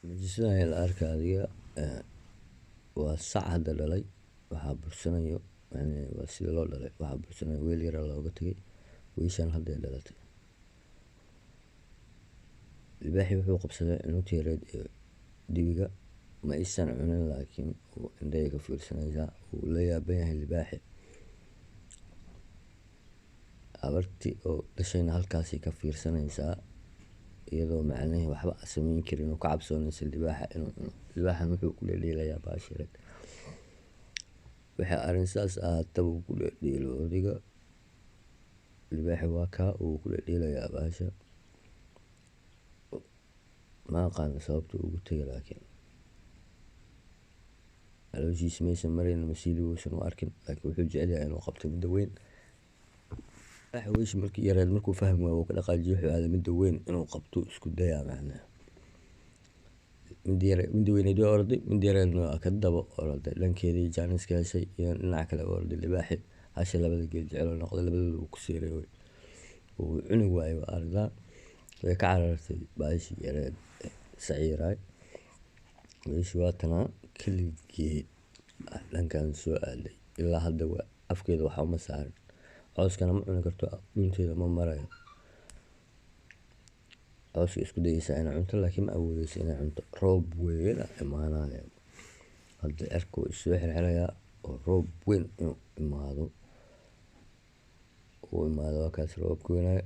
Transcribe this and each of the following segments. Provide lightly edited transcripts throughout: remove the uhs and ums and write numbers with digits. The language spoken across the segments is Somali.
Mucjisadan la arkayo waa sac hadda dhalay waxaa bursanayo waa sida loo dhalay waxaa bursanayo weel yar oo looga tagay weyshaan hadday dhalatay. Libaaxii wuxuu qabsaday cunugta yareed ee dibiga ma aysan cunin laakiin indhahay ka fiirsanaysaa wuu la yaaban yahay libaaxi. Habartii oo dhashayna halkaasay ka fiirsanaysaa iyadoo macnaheedu waxba samayn karin oo ka cabsoonaysa libaaxa inuu cuno. Libaaxan wuxuu ku dheeldheelayaa bahasha yareed. Waxay arrin saas ahaataba uu ku dheeldheelo odayga. Libaaxi waa kaa uu ku dheeldheelayaa bahasha. Ma aqaan sababta uu ugu tagay laakiin calooshiisa maysan marayn masiili uusan u arkin laakiin wuxuu jecel yahay inuu qabto midda weyn. Libaaxi weyshi markii yareed markuu fahmi waayo wuu ka dhaqaajiyay wuxuu aaday midda weyn inuu qabto isku dayaa macnaha. Midda weyneed way orday midda yareedna waa ka daba orday dhankeedii jaaniska heshay iyo dhinaca kale u orday libaaxi hasha labada geed jecel oo noqday labadooda uu ku seeray uu cuni waayay waa ardaa way ka carartay bahashii yareed saciiraay. Weyshi waa tanaa keligeed dhankan soo aaday ilaa hadda afkeeda waxa uma saarin cawskana ma cuni karto dhunteeda ma marayo. Cawska isku dayaysaa inay cunto laakiin ma awoodayso inay cunto. Roob weyn ayaa imaanaya hadda cirka wuu isoo xirxirayaa oo roob weyn inuu imaado waa kaas roobka weynaayo.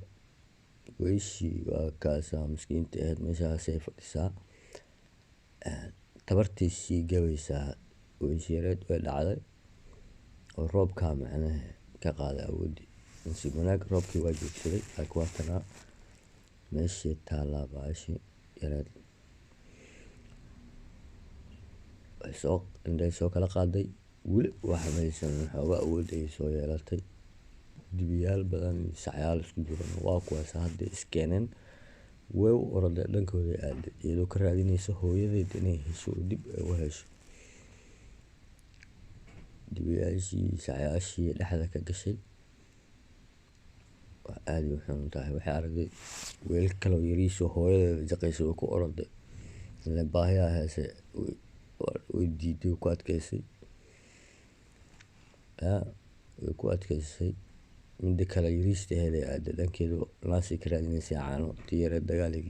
Weyshii waa kaasaa miskiinta ahayd meeshaasay fadhisaa tabartii sii gabaysaa. Weyshi yareed way dhacday oo roobkaa macnaha ka qaaday awoodii. Nasiib wanaag roobkii waa joogsaday laakiin waa tanaa meeshii taallaa bahashii yareed. Indhahay soo kala qaaday weli waxa maysan xoogaa awood ay soo yeelatay. Dibiyaal badan iyo sacyaal isku jiran waa kuwaas hadda iskeeneen way u orday dhankooda aaday iyadoo ka raadinaysa hooyadeed inay hesho oo dib u hesho. Dibiyaashii sacyaashii dhexda ka gashay waa aad u xun tahay. Waxay aragtay weel kale oo yariis oo hooyadeed jaqaysa way ku orday ilaa baahiyaa heesay way diiday ku adkaysay way ku adkaysay. Midda kale yariista ahayd ay aaday dhankeedu naasay ka raadinaysay caano tii yareed dagaal ay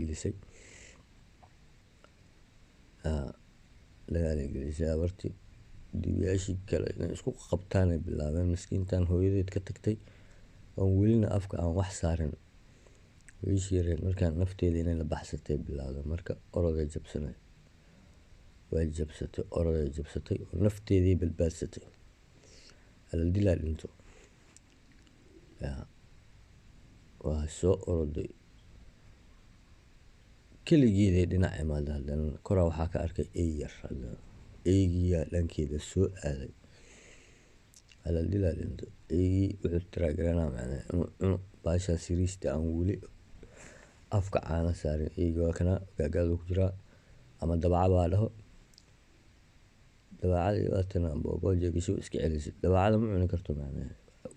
gelisay habartii. Dibiyaashii kale inay isku qabtaan ay bilaabeen miskiintan hooyadeed ka tagtay oon welina afka aan wax saarin. Weyshi yareed markaan nafteeda inay la baxsatay bilaawday marka oroday jabsanay way jabsatay oroday jabsatay oo nafteedii badbaadsatay hal dilaa dhinto. Waa soo oroday keligeeday dhinac imaada haddana koraa waxaa ka arkay eey yar eygiyaa dhankeeda soo aaday hal dilaa dhinto. Eygii wuxuu tiraagaranaa macnaha inuu cuno bahashaas yariista aan weli afka caana saarin. Eyga waa kana gaagaadu ku jiraa ama dabaca baa dhaho dabacadii waa tanaa boobooja gasho iska celisay. Dabacada ma cuni karto macnaha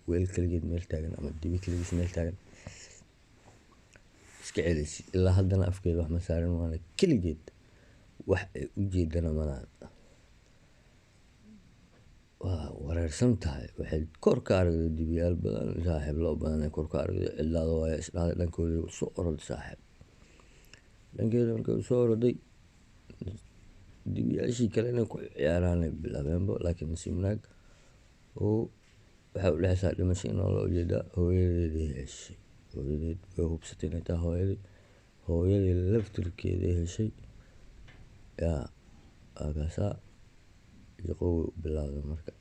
weel keligeed meel taagan ama dibi keligiis meel taagan iska celisay ilaa haddana afkeeda wax ma saarin waana keligeed wax ay u jeedana malahan. waa wareersan tahay waxay kor ka aragtay dibiyaal badan saaxiib loo badan ay kor ka aragtay cilaado waa isdhahday dhankooda soo orday saaxiib. Dhankeeda markay soo orday dibiyaashii kale inay ku ciyaaraan ay bilaabeenba laakiin nasiib wanaag waxay u dhexaysaa dhimasho in loo jeedaa hooyadeedii heshay. Hooyadeed way hubsatay inay tahay hooyadii laftirkeedii heshay kaasaa shaqo bilaawday marka.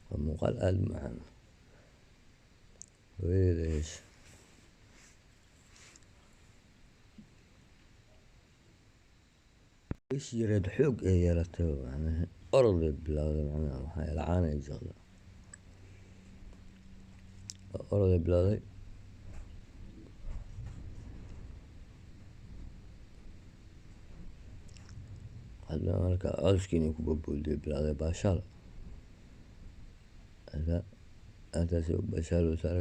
Waa muuqaal aad u macaan hooyadeed heshay. Weyshi yareed xoog ay yeelatay macnaha oroday bilaawday macnaha waxaa lacaan ay jaqday oroday bilaawday. Hadda marka cawskii inay ku boodbooday bilaawday baashaal halkaasay u baashaaloosaa